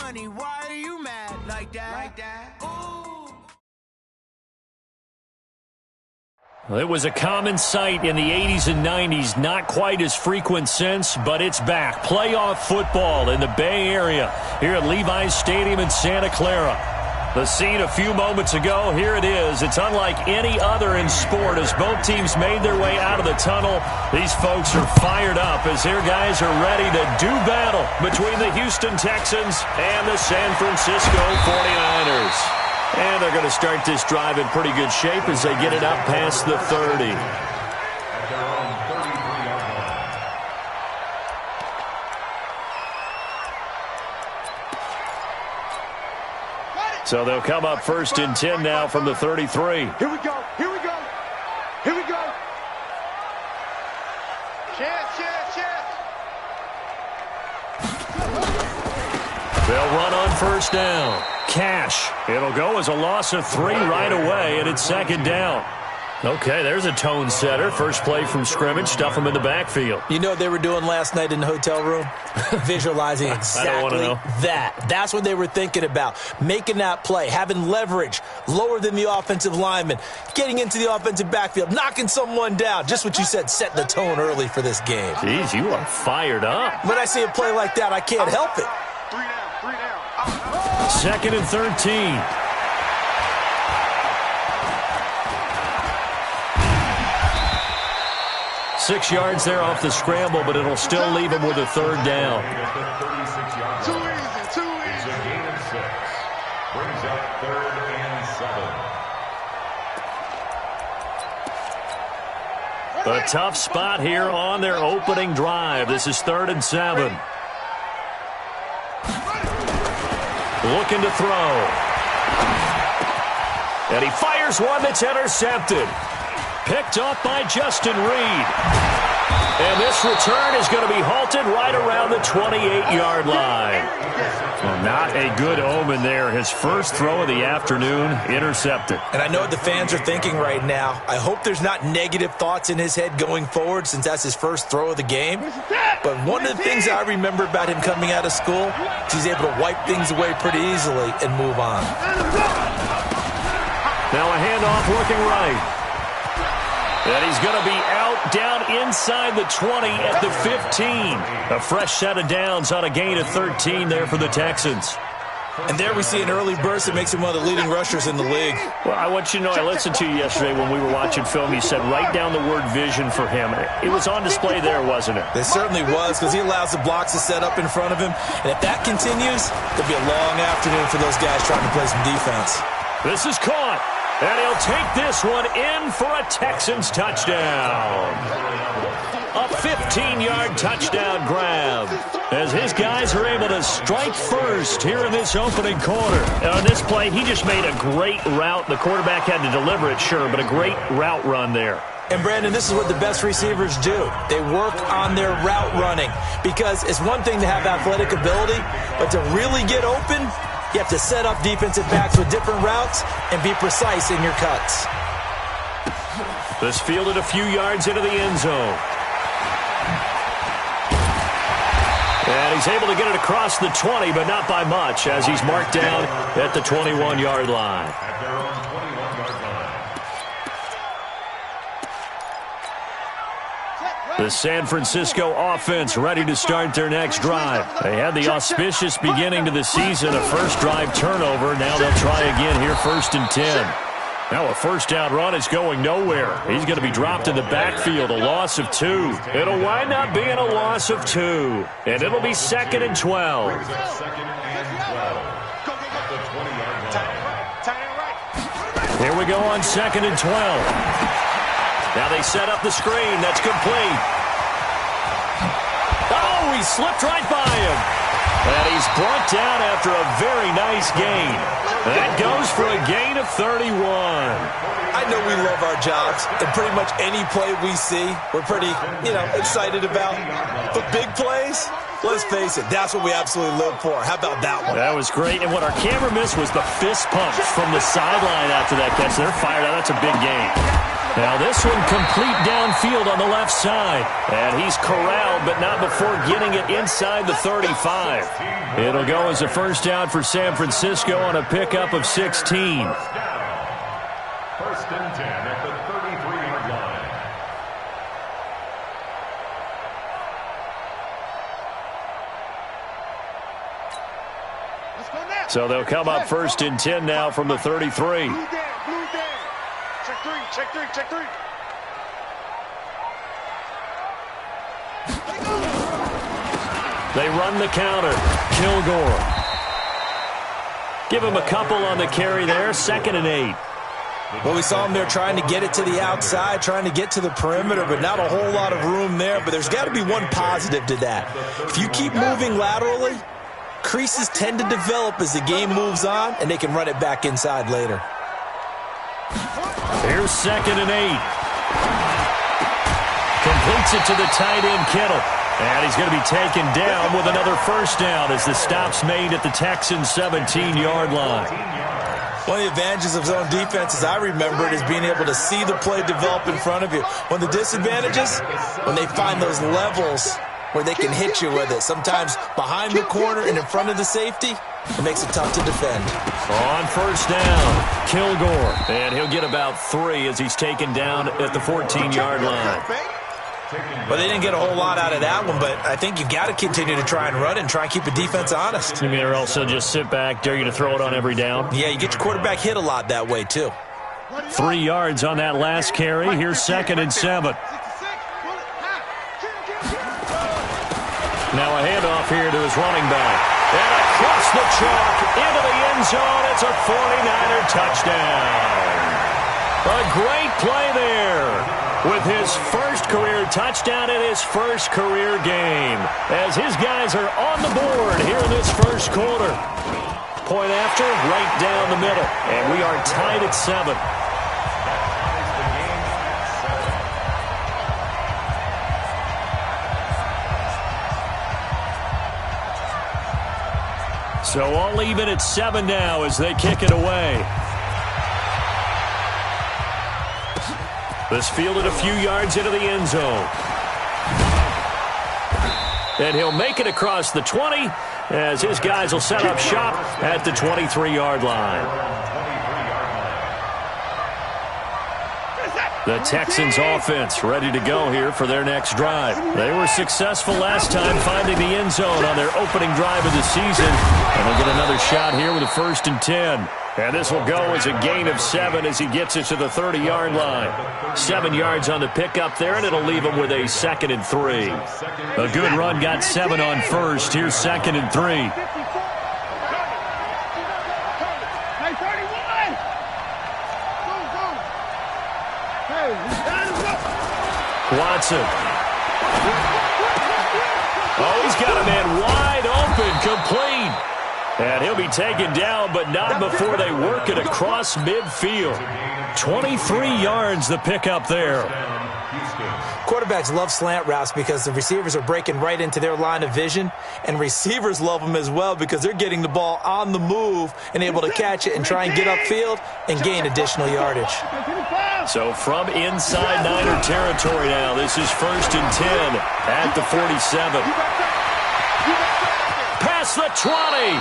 money. Why are you mad like that? Ooh. Well, it was a common sight in the 80s and 90s, not quite as frequent since, but it's back. Playoff football in the Bay Area here at Levi's Stadium in Santa Clara. The scene a few moments ago, here it is. It's unlike any other in sport as both teams made their way out of the tunnel. These folks are fired up as their guys are ready to do battle between the Houston Texans and the San Francisco 49ers. And they're going to start this drive in pretty good shape as they get it up past the 30. So they'll come up first and 10 now from the 33. Here we go. Here we go. Here we go. Chance. They'll run on first down. Cash. It'll go as a loss of 3 right away, and it's second down. Okay, there's a tone setter. First play from scrimmage. Stuff them in the backfield. You know what they were doing last night in the hotel room? Visualizing exactly that. That's what they were thinking about. Making that play, having leverage, lower than the offensive lineman, getting into the offensive backfield, knocking someone down. Just what you said, setting the tone early for this game. Jeez, you are fired up. When I see a play like that, I can't help it. 3 down. Second and 13. Six yards there off the scramble, but it'll still leave him with a third down. Too easy. It's a gain of 6. Brings up 3rd and 7. A tough spot here on their opening drive. This is 3rd and 7. Looking to throw. And he fires one that's intercepted. Picked off by Justin Reed. And this return is going to be halted right around the 28-yard line. Well, not a good omen there. His first throw of the afternoon, intercepted. And I know what the fans are thinking right now. I hope there's not negative thoughts in his head going forward since that's his first throw of the game. But one of the things I remember about him coming out of school is he's able to wipe things away pretty easily and move on. Now a handoff looking right. And he's going to be out down inside the 20 at the 15. A fresh set of downs on a gain of 13 there for the Texans. And there we see an early burst that makes him one of the leading rushers in the league. Well, I want you to know, I listened to you yesterday when we were watching film. You said write down the word vision for him. It was on display there, wasn't it? It certainly was, because he allows the blocks to set up in front of him. And if that continues, there'll be a long afternoon for those guys trying to play some defense. This is caught. And he'll take this one in for a Texans touchdown. A 15-yard touchdown grab as his guys are able to strike first here in this opening quarter. And on this play, he just made a great route. The quarterback had to deliver it, sure, but a great route run there. And, Brandon, this is what the best receivers do. They work on their route running because it's one thing to have athletic ability, but to really get open, you have to set up defensive backs with different routes and be precise in your cuts. This fielded a few yards into the end zone. And he's able to get it across the 20, but not by much, as he's marked down at the 21-yard line. The San Francisco offense ready to start their next drive. They had the auspicious beginning to the season, a first drive turnover. Now they'll try again here, 1st and 10. Now a first down run is going nowhere. He's going to be dropped in the backfield, a loss of 2. It'll wind up being a loss of 2. And it'll be 2nd and 12. Here we go on 2nd and 12. Now they set up the screen. That's complete. Oh, he slipped right by him. And he's brought down after a very nice gain. That goes for a gain of 31. I know we love our jobs, and pretty much any play we see, we're pretty, excited about. But big plays, let's face it, that's what we absolutely live for. How about that one? That was great. And what our camera missed was the fist pumps from the sideline after that catch. They're fired out. That's a big gain. Now this one complete downfield on the left side. And he's corralled, but not before getting it inside the 35. It'll go as a first down for San Francisco on a pickup of 16. First and 10 at the 33-yard line. So they'll come up first and 10 now from the 33. Blue down. Check three. They run the counter. Kilgore. Give him a couple on the carry there. 2nd and 8. Well, we saw him there trying to get it to the outside, trying to get to the perimeter, but not a whole lot of room there. But there's got to be one positive to that. If you keep moving laterally, creases tend to develop as the game moves on, and they can run it back inside later. Here's 2nd and 8. Completes it to the tight end, Kittle. And he's going to be taken down with another first down as the stop's made at the Texans' 17-yard line. One of the advantages of zone defense, as I remember it, is being able to see the play develop in front of you. One of the disadvantages, when they find those levels where they can hit you with it, sometimes behind the corner and in front of the safety, it makes it tough to defend. On first down, Kilgore. And he'll get about 3 as he's taken down at the 14-yard line. Well, they didn't get a whole lot out of that one, but I think you've got to continue to try and run and try and keep the defense honest. You mean or also just sit back, dare you to throw it on every down? Yeah, you get your quarterback hit a lot that way, too. 3 yards on that last carry. Here's 2nd and 7. Now a handoff here to his running back. And across the chalk into the end zone. It's a 49er touchdown. A great play there with his first career touchdown in his first career game. As his guys are on the board here in this first quarter. Point after, right down the middle. And we are tied at 7. So all even at 7 now as they kick it away. This fielded a few yards into the end zone. And he'll make it across the 20 as his guys will set up shop at the 23-yard line. The Texans offense ready to go here for their next drive. They were successful last time finding the end zone on their opening drive of the season. And they'll get another shot here with a 1st and 10. And this will go as a gain of 7 as he gets it to the 30-yard line. 7 yards on the pickup there, and it'll leave him with a 2nd and 3. A good run got 7 on first. Here's 2nd and 3. Watson. Oh, he's got a man wide open, complete. And he'll be taken down, but not before they work it across midfield. 23 yards the pickup there. Quarterbacks love slant routes because the receivers are breaking right into their line of vision, and receivers love them as well because they're getting the ball on the move and able to catch it and try and get upfield and gain additional yardage. So from inside Niner territory now, this is 1st and 10 at the 47. Past the 20.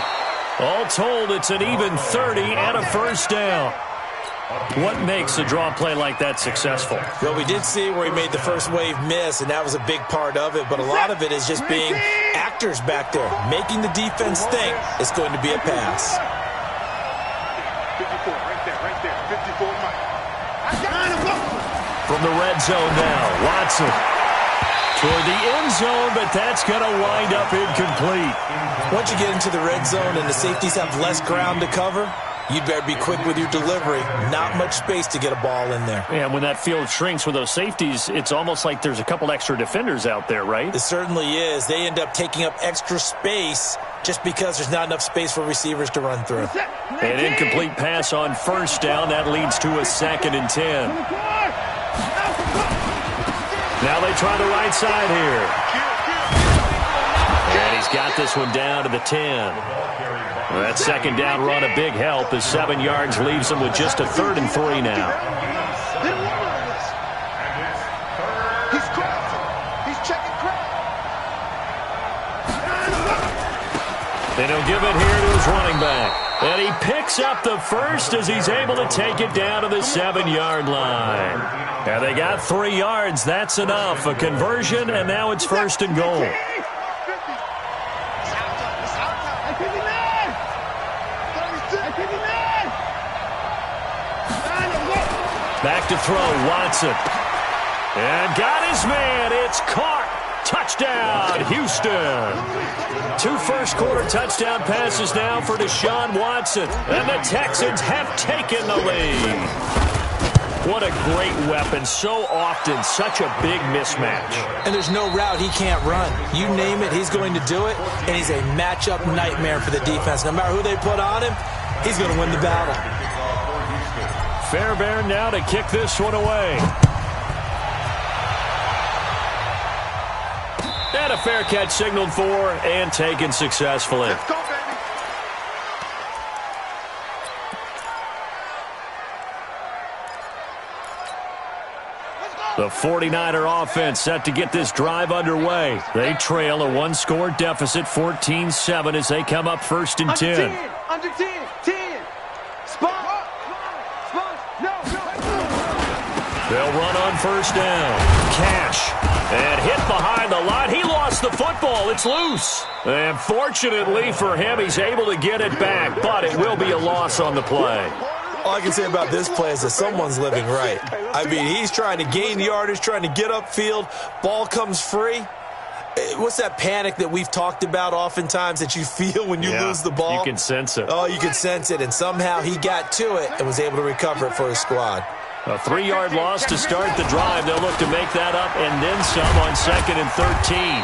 All told, it's an even 30 and a first down. What makes a draw play like that successful? Well, we did see where he made the first wave miss, and that was a big part of it. But a lot of it is just being actors back there, making the defense think it's going to be a pass. 54, right there, 54, Mike. From the red zone now, Watson. Toward the end zone, but that's going to wind up incomplete. Once you get into the red zone and the safeties have less ground to cover, you'd better be quick with your delivery. Not much space to get a ball in there. And when that field shrinks with those safeties, it's almost like there's a couple extra defenders out there, right? It certainly is. They end up taking up extra space just because there's not enough space for receivers to run through. An incomplete pass on first down. That leads to a 2nd and 10. Now they try the right side here. And he's got this one down to the 10. That 2nd down run a big help as 7 yards leaves him with just a 3rd and 3 now. And he'll give it here to his running back. And he picks up the first as he's able to take it down to the 7-yard line. And they got 3 yards. That's enough. A conversion, and now it's 1st and goal. Back to throw, Watson. And got his man. It's caught. Touchdown, Houston. 2 first-quarter touchdown passes now for Deshaun Watson. And the Texans have taken the lead. What a great weapon. So often, such a big mismatch. And there's no route he can't run. You name it, he's going to do it. And he's a matchup nightmare for the defense. No matter who they put on him, he's going to win the battle. Fairbairn now to kick this one away. And a fair catch signaled for and taken successfully. Let's go, baby. The 49er offense set to get this drive underway. They trail a 1-score deficit, 14-7, as they come up 1st and 10. Under 10. 10. Spot. No. They'll run on 1st down. Cash. And hit behind the line. He lost the football. It's loose. And fortunately for him, he's able to get it back, but it will be a loss on the play. All I can say about this play is that someone's living right. I mean, he's trying to gain yardage, trying to get upfield. Ball comes free. What's that panic that we've talked about oftentimes that you feel when you lose the ball? You can sense it. Oh, you can sense it. And somehow he got to it and was able to recover it for his squad. A 3-yard loss to start the drive. They'll look to make that up and then some on 2nd and 13.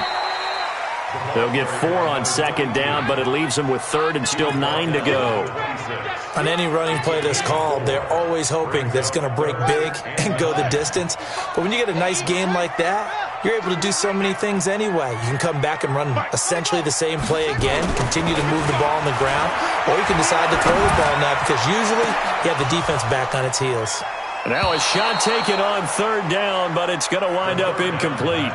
They'll get 4 on 2nd down, but it leaves them with 3rd and still 9 to go. On any running play that's called, they're always hoping that it's going to break big and go the distance. But when you get a nice game like that, you're able to do so many things anyway. You can come back and run essentially the same play again, continue to move the ball on the ground, or you can decide to throw the ball now because usually you have the defense back on its heels. Now a shot taken on 3rd down, but it's going to wind up incomplete.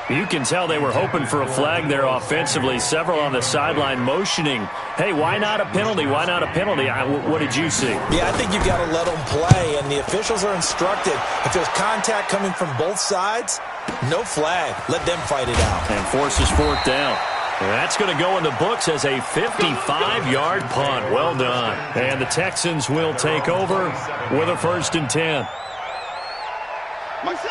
You can tell they were hoping for a flag there offensively. Several on the sideline motioning, hey, why not a penalty? Why not a penalty? What did you see? Yeah, I think you've got to let them play, and the officials are instructed. If there's contact coming from both sides, no flag. Let them fight it out. And forces 4th down. That's going to go in the books as a 55-yard punt. Well done. And the Texans will take over with a 1st and 10.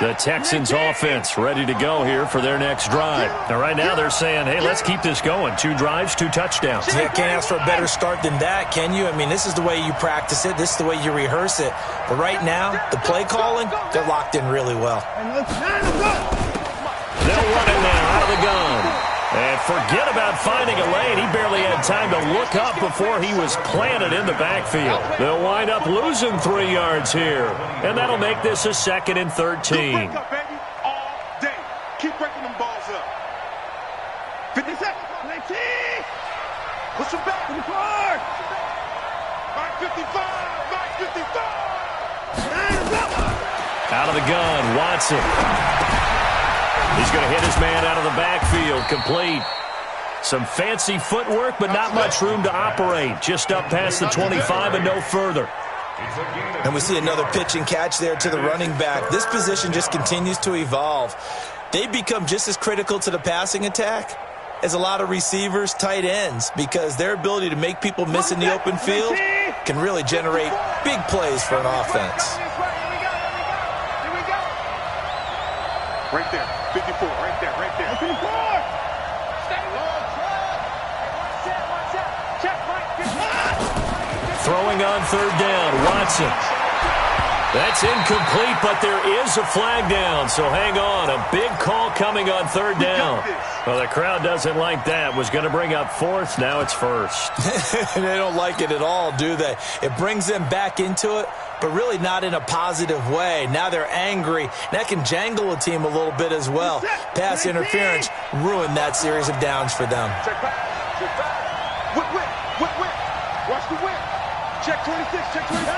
The Texans offense ready to go here for their next drive. Now, right now they're saying, hey, let's keep this going. 2 drives, 2 touchdowns. Yeah, can't ask for a better start than that, can you? I mean, this is the way you practice it. This is the way you rehearse it. But right now, the play calling, they're locked in really well. They'll run it now out of the gun. And forget about finding a lane. He barely had time to look up before he was planted in the backfield. They'll wind up losing 3 yards here. And that'll make this a 2nd and 13. Break up, baby, all day. Keep breaking them balls up. 50 seconds. Push them back. Mark 55. Mark 55. Out of the gun, Watson. He's going to hit his man out of the backfield, complete. Some fancy footwork, but not much room to operate. Just up past the 25 and no further. And we see another pitch and catch there to the running back. This position just continues to evolve. They become just as critical to the passing attack as a lot of receivers, tight ends, because their ability to make people miss in the open field can really generate big plays for an offense. Right there. 54, right there. 54! Throwing on 3rd down, Watson. That's incomplete, but there is a flag down, so hang on. A big call coming on 3rd down. Well, the crowd doesn't like that. Was going to bring up 4th, now it's 1st. They don't like it at all, do they? It brings them back into it, but really not in a positive way. Now they're angry. That can jangle a team a little bit as well. Pass interference ruined that series of downs for them. Check back. Whip. Watch the whip. Check 26, check 26.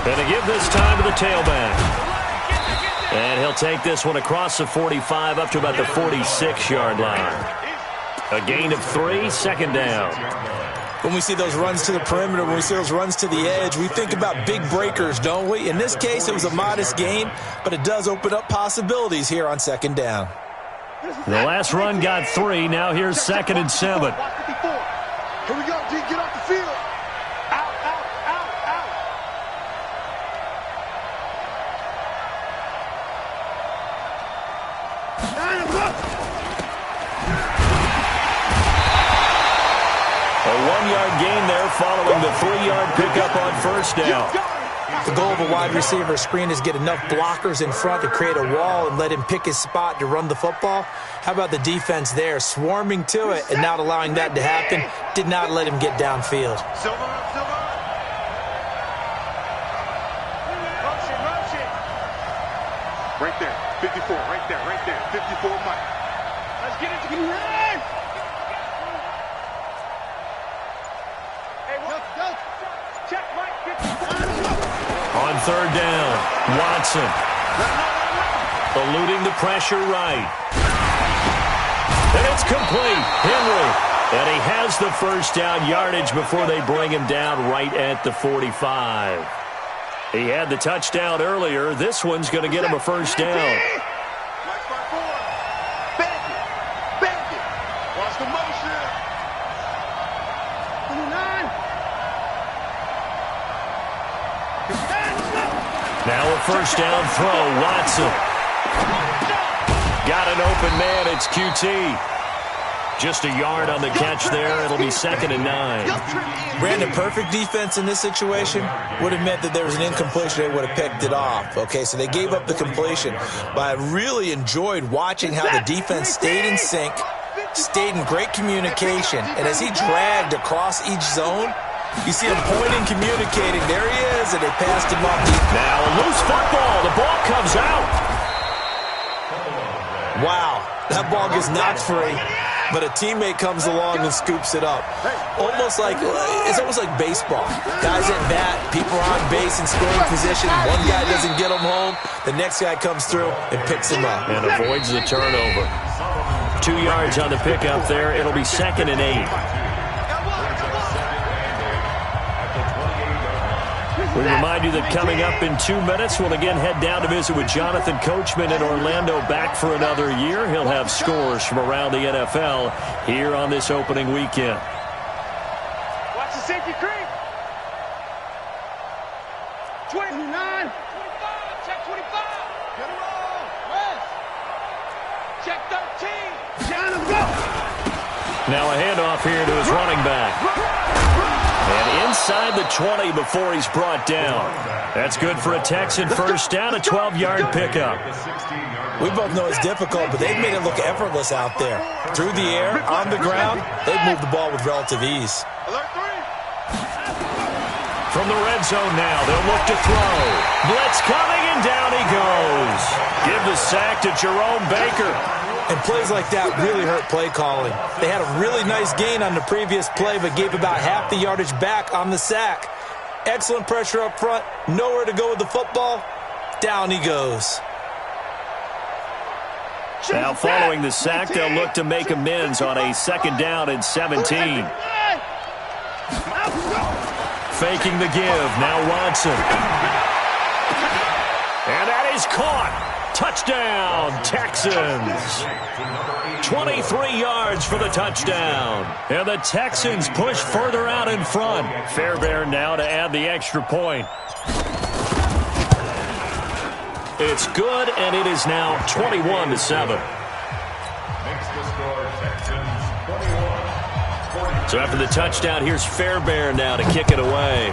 And to give this time to the tailback. And he'll take this one across the 45 up to about the 46-yard line. A gain of 3, second down. When we see those runs to the perimeter, when we see those runs to the edge, we think about big breakers, don't we? In this case, it was a modest gain, but it does open up possibilities here on second down. The last run got 3. Now here's 2nd and 7. Here we go, D. Get off the field. Out, out, out, out. A 1-yard gain there following the 3-yard pickup on first down. The goal of a wide receiver screen is get enough blockers in front to create a wall and let him pick his spot to run the football. How about the defense there, swarming to it and not allowing that to happen? Did not let him get downfield. Silver, silver. Motion. Right there, 54, right there, 54 Mike. Let's get it to the line. Hey, go. Check Mike, 54. On third down, Watson eluding the pressure right. And it's complete. Henry. And he has the first down yardage before they bring him down right at the 45. He had the touchdown earlier. This one's going to get him a first down. Bandit. Watch the motion. 29. Now a first down throw, Watson. Got an open man, it's QT. Just a yard on the catch there. It'll be 2nd and 9. Brandon, perfect defense in this situation would have meant that there was an incompletion. They would have picked it off. Okay, so they gave up the completion. But I really enjoyed watching how the defense stayed in sync, stayed in great communication. And as he dragged across each zone, you see him pointing, communicating. There he is, and they passed him off. Now a loose football. The ball comes out. Wow, that ball gets knocked free, but a teammate comes along and scoops it up. It's almost like baseball. Guys at bat, people are on base in scoring position. One guy doesn't get him home. The next guy comes through and picks him up. And avoids the turnover. 2 yards on the pickup there. It'll be 2nd and 8. We remind you that coming up in 2 minutes, we'll again head down to visit with Jonathan Coachman in Orlando, back for another year. He'll have scores from around the NFL here on this opening weekend. Watch the safety creep. 29. 25. Check 25. Get it on. West. Check 13. Down and go. Now a handoff here to his running back. And inside the 20 before he's brought down. That's good for a Texan first down, a 12-yard pickup. We both know it's difficult, but they've made it look effortless out there. Through the air, on the ground, they've moved the ball with relative ease. Alert 3. From the red zone now, they'll look to throw. Blitz coming, and down he goes. Give the sack to Jerome Baker. And plays like that really hurt play calling. They had a really nice gain on the previous play, but gave about half the yardage back on the sack. Excellent pressure up front. Nowhere to go with the football. Down he goes. Now following the sack, they'll look to make amends on a 2nd down and 17. Faking the give. Now Watson. And that is caught. Touchdown, Texans. 23 yards for the touchdown. And the Texans push further out in front. Fairbairn now to add the extra point. It's good, and it is now 21-7. So after the touchdown, here's Fairbairn now to kick it away.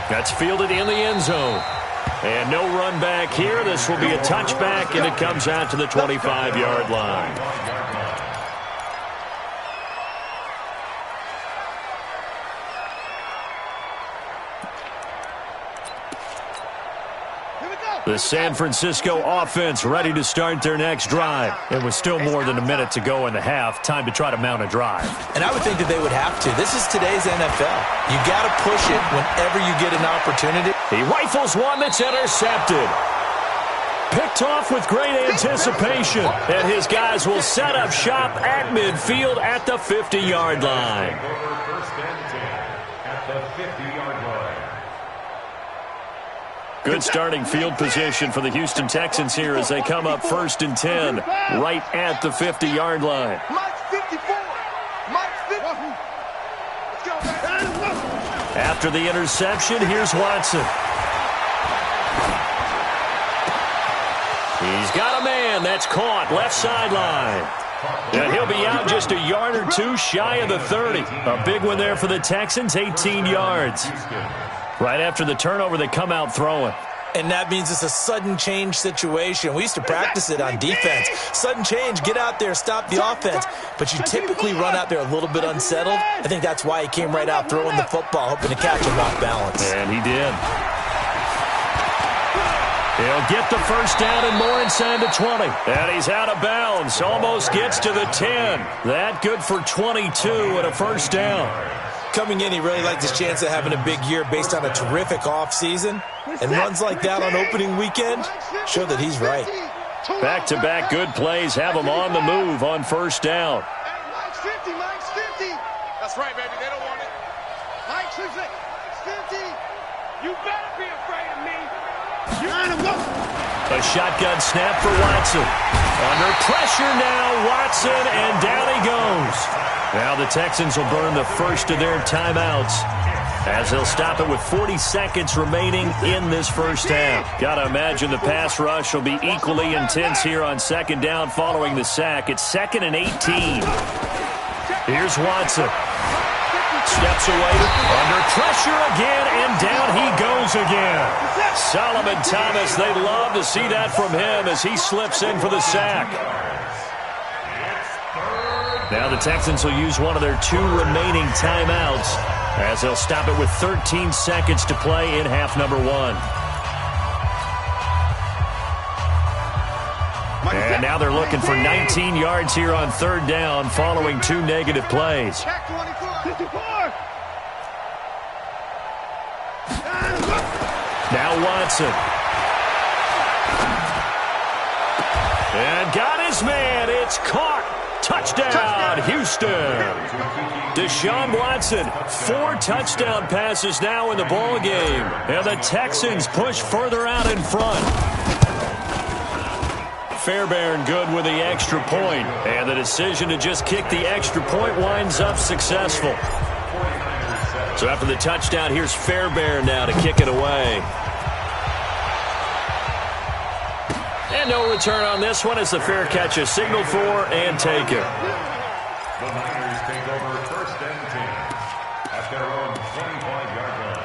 That's fielded in the end zone. And no run back here. This will be a touchback, and it comes out to the 25-yard line. The San Francisco offense ready to start their next drive. And with still more than a minute to go in the half, time to try to mount a drive. And I would think that they would have to. This is today's NFL. You got to push it whenever you get an opportunity. He rifles one that's intercepted. Picked off with great anticipation. And his guys will set up shop at midfield at the 50-yard line. First and 10 at the 50-yard line. Good starting field position for the Houston Texans here as they come up 1st and 10 right at the 50-yard line. Mike's 54. Mike's 50. Let's go. After the interception, here's Watson. He's got a man that's caught left sideline. And he'll be out just a yard or two shy of the 30. A big one there for the Texans, 18 yards. Right after the turnover, they come out throwing. And that means it's a sudden change situation. We used to practice it on defense. Sudden change, get out there, stop the offense. But you typically run out there a little bit unsettled. I think that's why he came right out throwing the football, hoping to catch him off balance. And he did. He'll get the first down and more inside the 20. And he's out of bounds. Almost gets to the 10. That good for 22 and a first down. Coming in, he really liked his chance of having a big year based on a terrific offseason. And runs like that on opening weekend show that he's right. Back-to-back good plays have him on the move on first down. Mike's 50. Mike's 50. That's right, baby. They don't want it. Mike's 50. Mike's 50. You better be afraid of me. A shotgun snap for Watson. Under pressure now, Watson, and down he goes. Now the Texans will burn the first of their timeouts as they'll stop it with 40 seconds remaining in this first half. Got to imagine the pass rush will be equally intense here on second down following the sack. It's 2nd and 18. Here's Watson. Steps away, under pressure again, and down he goes again. Solomon Thomas, they'd love to see that from him as he slips in for the sack. Now the Texans will use one of their 2 remaining timeouts as they'll stop it with 13 seconds to play in half number 1. And now they're looking for 19 yards here on third down following 2 negative plays. Now Watson. And got his man. It's caught. Touchdown, Houston. Deshaun Watson, 4 touchdown passes now in the ball game. And the Texans push further out in front. Fairbairn good with the extra point. And the decision to just kick the extra point winds up successful. So after the touchdown, here's Fairbairn now to kick it away. And no return on this one as the fair catch is signaled for and taken. The Niners take over 1st and 10 at their own 25-yard line.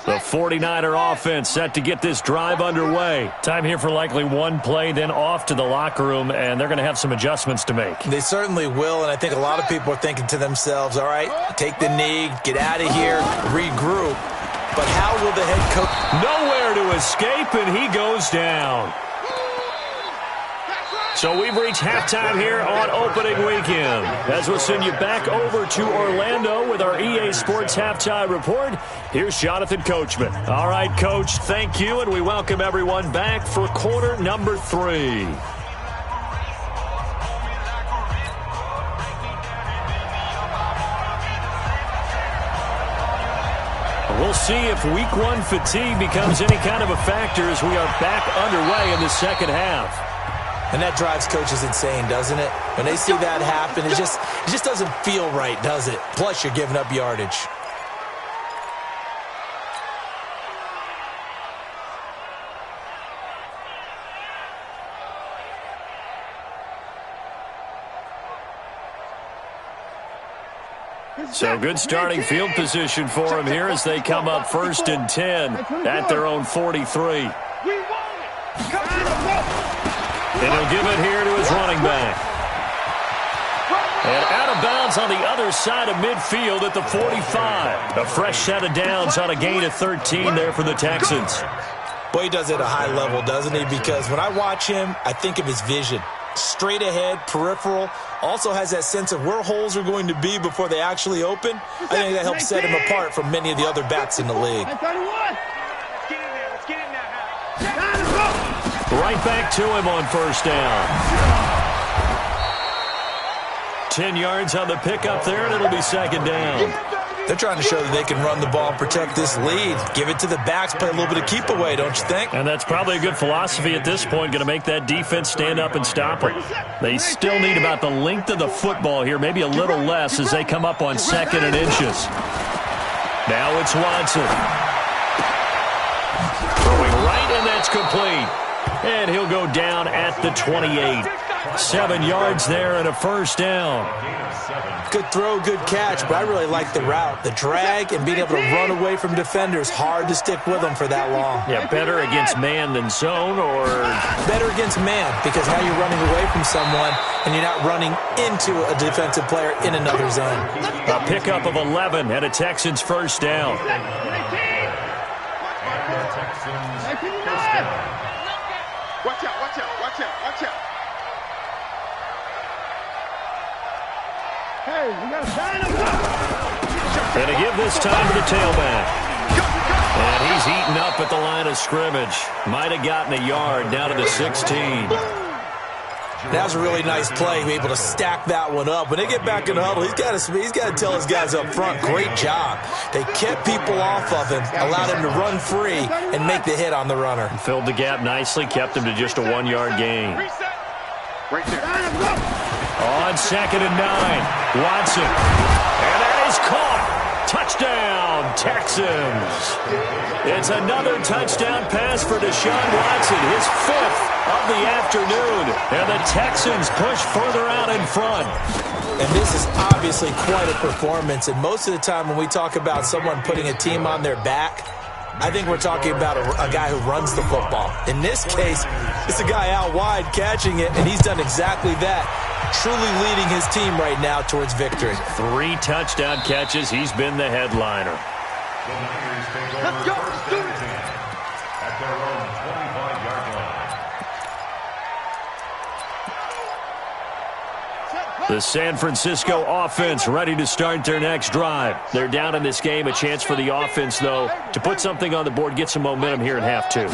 The 49er offense set to get this drive underway. Time here for likely one play, then off to the locker room, and they're going to have some adjustments to make. They certainly will, and I think a lot of people are thinking to themselves, all right, take the knee, get out of here, regroup. But how will the head coach... Nowhere to escape, and he goes down. So we've reached halftime here on opening weekend. As we'll send you back over to Orlando with our EA Sports Halftime Report, here's Jonathan Coachman. All right, Coach, thank you, and we welcome everyone back for quarter number 3. We'll see if week 1 fatigue becomes any kind of a factor as we are back underway in the second half. And that drives coaches insane, doesn't it? When they see that happen, it just doesn't feel right, does it? Plus, you're giving up yardage. So good starting field position for them here as they come up 1st and 10 at their own 43. And he'll give it here to his running back. And out of bounds on the other side of midfield at the 45. A fresh set of downs on a gain of 13 there for the Texans. Boy, he does it at a high level, doesn't he? Because when I watch him, I think of his vision. Straight ahead, peripheral, also has that sense of where holes are going to be before they actually open. I think that helps set him apart from many of the other backs in the league. Right back to him on first down. 10 yards on the pickup there, and it'll be second down. They're trying to show that they can run the ball and protect this lead. Give it to the backs, play a little bit of keep away, don't you think? And that's probably a good philosophy at this point, going to make that defense stand up and stop them. They still need about the length of the football here, maybe a little less as they come up on second and inches. Now it's Watson. Throwing right, and that's complete. And he'll go down at the 28. 7 yards there and a first down. Good throw, good catch, but I really like the route. The drag and being able to run away from defenders, hard to stick with them for that long. Yeah, better against man than zone, or? Better against man, because now you're running away from someone and you're not running into a defensive player in another zone. A pickup of 11 and a Texans first down. Watch out, watch out, watch out, watch out. Hey, we got to sign him up. And to give this time to the tailback. And he's eaten up at the line of scrimmage. Might have gotten a yard down to the 16. That was a really nice play, be able to stack that one up. When they get back in the huddle, he's got to tell his guys up front, great job. They kept people off of him, allowed him to run free and make the hit on the runner. Filled the gap nicely, kept him to just a 1 yard gain. Right there. On second and 9, Watson. And that is caught. Touchdown, Texans. It's another touchdown pass for Deshaun Watson, his 5th of the afternoon. And the Texans push further out in front. And this is obviously quite a performance. And most of the time when we talk about someone putting a team on their back, I think we're talking about a guy who runs the football. In this case, it's a guy out wide catching it, and he's done exactly that. Truly leading his team right now towards victory. 3 touchdown catches. He's been the headliner. The Niners take over first and 10 at their own 25-yard line. The San Francisco offense ready to start their next drive. They're down in this game. A chance for the offense, though, to put something on the board, get some momentum here in half 2.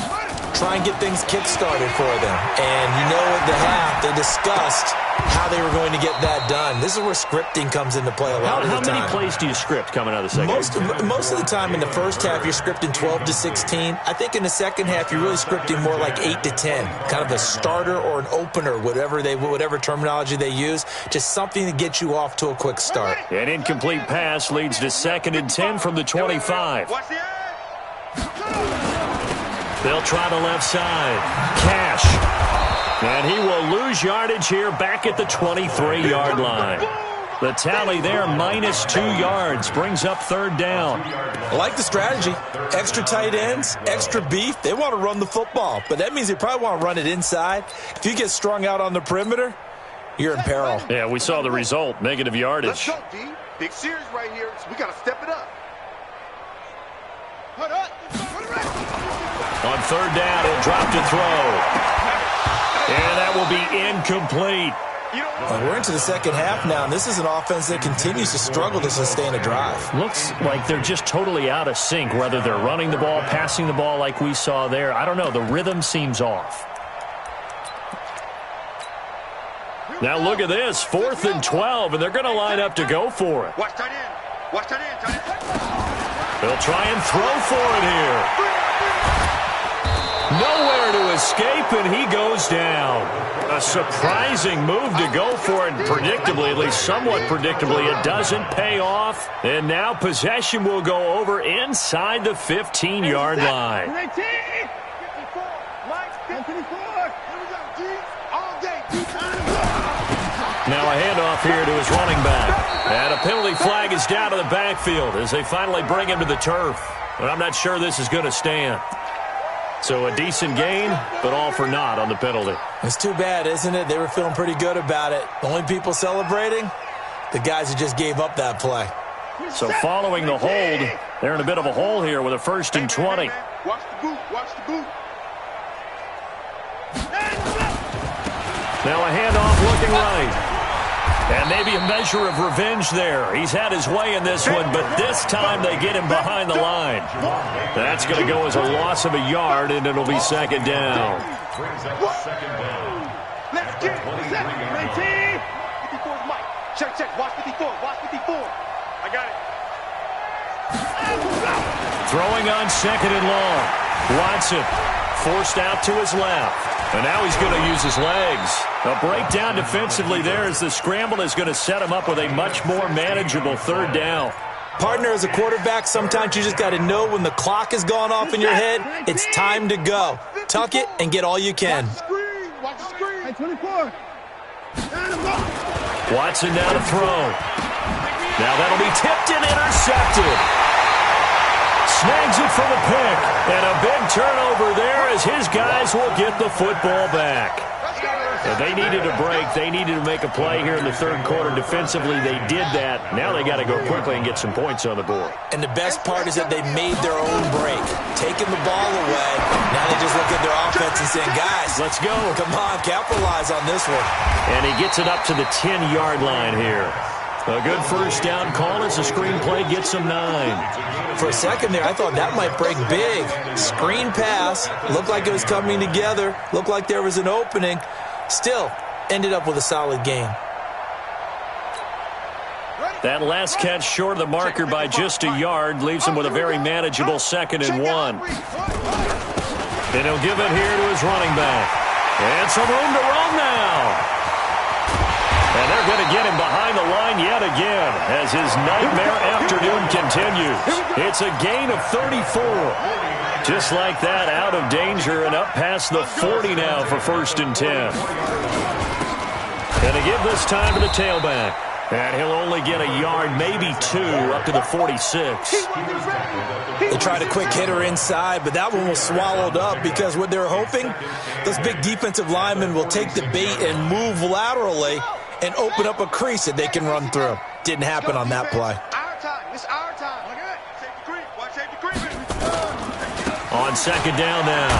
Try and get things kick-started for them. And you know at the half, they discussed how they were going to get that done. This is where scripting comes into play a lot of the time. How many plays do you script coming out of the second half? Most of the time in the first half, you're scripting 12 to 16. I think in the second half, you're really scripting more like 8 to 10. Kind of a starter or an opener, whatever terminology they use. Just something to get you off to a quick start. An incomplete pass leads to second and 10 from the 25. Watch the They'll try the left side. Cash. And he will lose yardage here back at the 23-yard line. The tally there, -2 yards, brings up third down. I like the strategy. Extra tight ends, extra beef. They want to run the football, but that means they probably want to run it inside. If you get strung out on the perimeter, you're in peril. Yeah, we saw the result, negative yardage. Let's go, D. Big series right here, so we got to step it up. Hold up. On third down, he'll drop to throw. And that will be incomplete. We're into the second half now, and this is an offense that continues to struggle to sustain a drive. Looks like they're just totally out of sync, whether they're running the ball, passing the ball like we saw there. I don't know. The rhythm seems off. Now look at this, 4th and 12, and they're going to line up to go for it. Watch tight end. Watch tight end. Tight end. They'll try and throw for it here. Nowhere to escape, and he goes down. A surprising move to go for it, predictably, at least somewhat predictably. It doesn't pay off, and now possession will go over inside the 15-yard line. Now a handoff here to his running back. And a penalty flag is down to the backfield as they finally bring him to the turf. But I'm not sure this is going to stand. So a decent gain, but all for naught on the penalty. It's too bad, isn't it? They were feeling pretty good about it. The only people celebrating, the guys who just gave up that play. So following the hold, they're in a bit of a hole here with a 1st and 20. Watch the boot. Watch the boot. Now a handoff looking right. And maybe a measure of revenge there. He's had his way in this one, but this time they get him behind the line. That's going to go as a loss of a yard, and it'll be 2nd down. Let's get it. 54's Mike. Check. Watch 54. Watch 54. I got it. Throwing on 2nd and long. Watson forced out to his left. And now he's going to use his legs. A breakdown defensively there as the scramble is going to set him up with a much more manageable 3rd down. Partner, as a quarterback, sometimes you just got to know when the clock has gone off in your head, it's time to go. Tuck it and get all you can. Watch the screen. Hey, 24. Watson now to throw. Now that'll be tipped and intercepted. Snags it for the pick. And a big turnover there as his guys will get the football back. If they needed a break, they needed to make a play here in the 3rd quarter. Defensively, they did that. Now they got to go quickly and get some points on the board. And the best part is that they made their own break. Taking the ball away. Now they just look at their offense and saying, guys, let's go. Come on, capitalize on this one. And he gets it up to the 10-yard line here. A good 1st down call as the screen play gets him 9. For a second there, I thought that might break big. Screen pass. Looked like it was coming together. Looked like there was an opening. Still, ended up with a solid game. That last catch short of the marker by just a yard leaves him with a very manageable 2nd and 1. And he'll give it here to his running back. And some room to run now. And they're going to get him behind the line yet again as his nightmare afternoon continues. It's a gain of 34. Just like that, out of danger and up past the 40 now for 1st and 10. And they give this time to the tailback. And he'll only get a yard, maybe 2, up to the 46. They tried a quick hitter inside, but that one was swallowed up because what they're hoping, those big defensive linemen will take the bait and move laterally and open up a crease that they can run through. Didn't happen on that play. Our time. It's our time. Safety creep. Watch safety creep. On 2nd down now.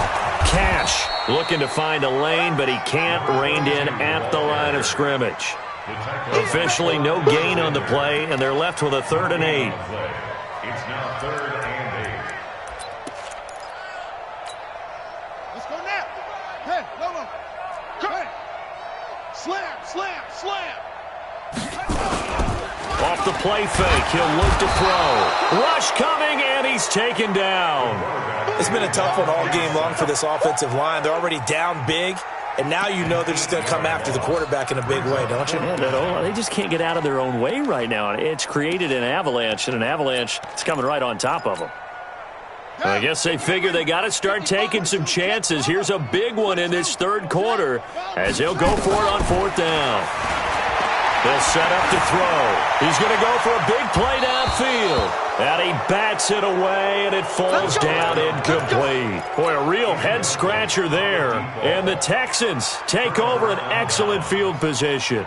Cash looking to find a lane, but he can't. Reined in at the line of scrimmage. Officially no gain on the play, and they're left with a 3rd and 8. It's now 3rd and 8. Let's go now. Hey, Lobo. Come on. Slam. Off the play fake, he'll look to throw. Rush coming, and he's taken down. It's been a tough one all game long for this offensive line. They're already down big, and now you know they're just going to come after the quarterback in a big way, don't you? Yeah, they just can't get out of their own way right now. It's created an avalanche, and an avalanche is coming right on top of them. I guess they figure they got to start taking some chances. Here's a big one in this 3rd quarter as they'll go for it on 4th down. They'll set up to throw. He's going to go for a big play downfield. And he bats it away, and it falls down incomplete. Boy, a real head-scratcher there. And the Texans take over an excellent field position.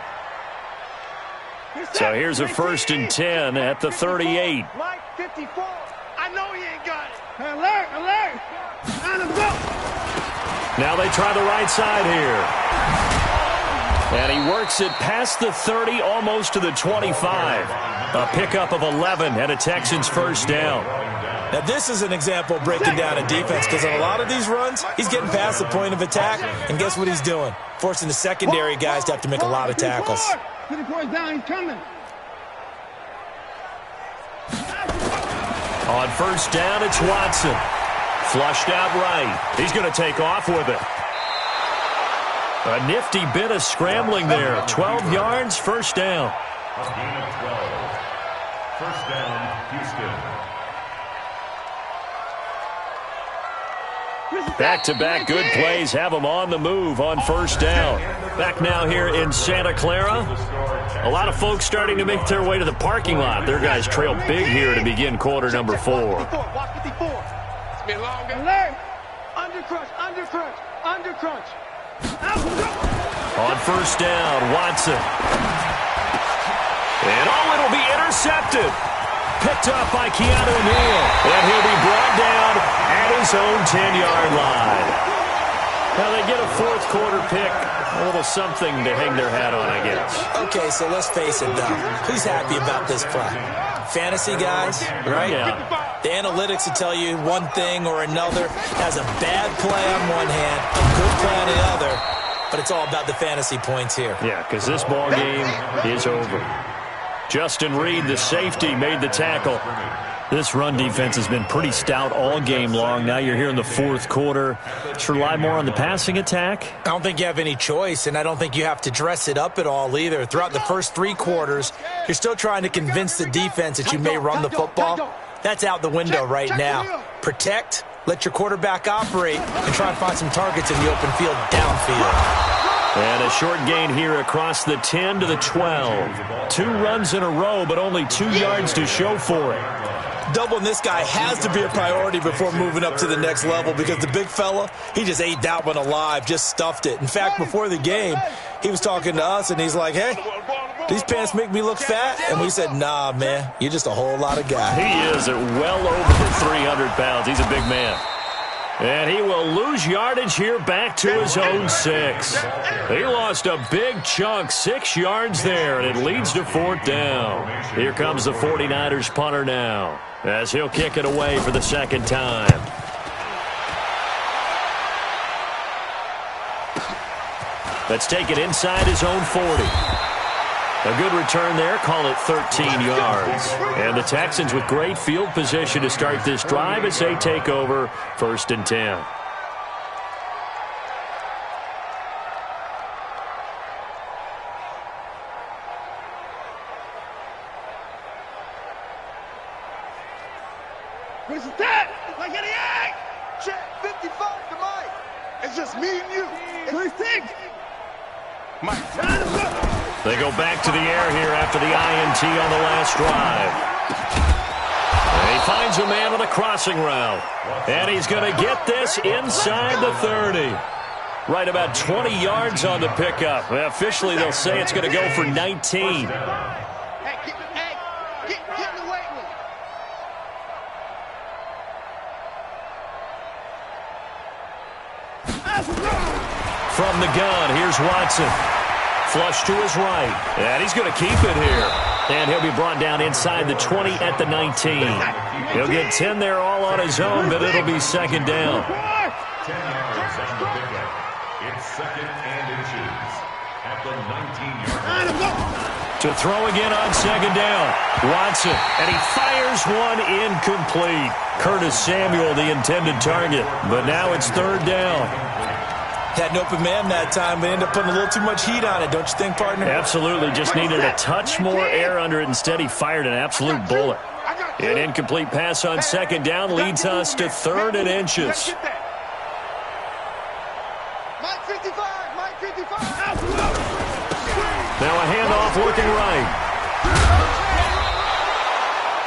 So here's a 1st and 10 at the 38. Mike, 54. I know he ain't got it. Alert. Now they try the right side here. And he works it past the 30, almost to the 25. A pickup of 11 and a Texans 1st down. Now this is an example of breaking down a defense because on a lot of these runs, he's getting past the point of attack, and guess what he's doing? Forcing the secondary guys to have to make a lot of tackles. 54's down, he's coming. On 1st down, it's Watson. Flushed out right. He's going to take off with it. A nifty bit of scrambling there. 12 yards, 1st down. A gain of 12. 1st down, Houston. Back-to-back good plays have them on the move on 1st down. Back now here in Santa Clara. A lot of folks starting to make their way to the parking lot. Their guys trail big here to begin quarter number 4. Watch 54. It's been long. Alert. Undercrunch. On 1st down, Watson. And it'll be intercepted. Picked up by Keanu Neal. And he'll be brought down at his own 10-yard line. Now they get a fourth quarter pick. A little something to hang their hat on, I guess. Okay, so let's face it, though. Who's happy about this play? Fantasy guys, right? Yeah. The analytics will tell you one thing or another. Has a bad play on one hand, a good play on the other, but it's all about the fantasy points here. Yeah, because this ball game is over. Justin Reed, the safety, made the tackle. This run defense has been pretty stout all game long. Now you're here in the fourth quarter. Just rely more on the passing attack? I don't think you have any choice, and I don't think you have to dress it up at all either. Throughout the first three quarters, you're still trying to convince the defense that you may run the football. That's out the window right now. Protect, let your quarterback operate, and try and find some targets in the open field downfield. And a short gain here across the 10 to the 12. 2 runs in a row, but only 2 yards to show for it. Doubling this guy has to be a priority before moving up to the next level because the big fella, he just ate that one alive, just stuffed it. In fact, before the game, he was talking to us, and he's like, hey, these pants make me look fat? And we said, nah, man, you're just a whole lot of guy. He is at well over the 300 pounds. He's a big man. And he will lose yardage here back to his own 6. He lost a big chunk, 6 yards there, and it leads to 4th down. Here comes the 49ers punter now, as he'll kick it away for the second time. Let's take it inside his own 40. A good return there, call it 13 yards. And the Texans with great field position to start this drive as they take over 1st and 10. Where's that? Like any egg! Check 55 to Mike. It's just me and you. 26. Mike. They go back to the air here after the INT on the last drive. And he finds a man on a crossing route. And he's going to get this inside the 30. Right about 20 yards on the pickup. Officially, they'll say it's going to go for 19. From the gun, here's Watson. Flush to his right. And he's going to keep it here. And he'll be brought down inside the 20 at the 19. He'll get 10 there all on his own, but it'll be second down. 10 yards on the pickup. It's 2nd and inches at the 19-yard line. To throw again on second down. Watson, and he fires one incomplete. Curtis Samuel, the intended target. But now it's 3rd down. Had an open man that time, but ended up putting a little too much heat on it, don't you think, partner? Absolutely. Just needed a touch more air under it. Instead, he fired an absolute bullet. An incomplete pass on second down leads us to 3rd and inches. Mike 55, Mike 55. Now a handoff looking right.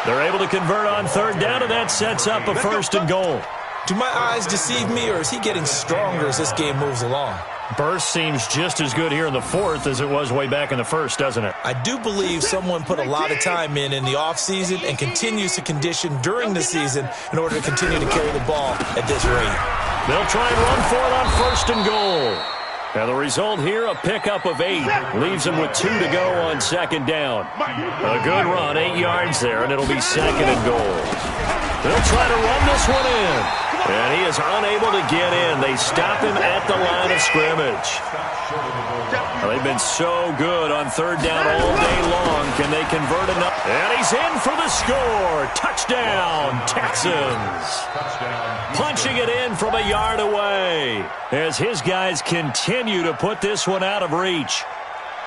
They're able to convert on 3rd down, and that sets up a 1st and goal. Do my eyes deceive me, or is he getting stronger as this game moves along? Burst seems just as good here in the 4th as it was way back in the 1st, doesn't it? I do believe someone put a lot of time in the offseason and continues to condition during the season in order to continue to carry the ball at this rate. They'll try and run for it on 1st and goal. And the result here, a pickup of 8. Leaves them with 2 to go on 2nd down. A good run, 8 yards there, and it'll be 2nd and goal. They'll try to run this one in. And he is unable to get in. They stop him at the line of scrimmage. Well, they've been so good on 3rd down all day long. Can they convert enough? And he's in for the score. Touchdown, Texans. Punching it in from a yard away as his guys continue to put this one out of reach.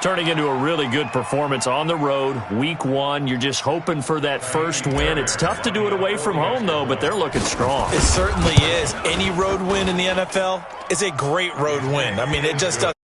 Turning into a really good performance on the road. Week 1, you're just hoping for that first win. It's tough to do it away from home, though, but they're looking strong. It certainly is. Any road win in the NFL is a great road win. I mean, it just doesn't.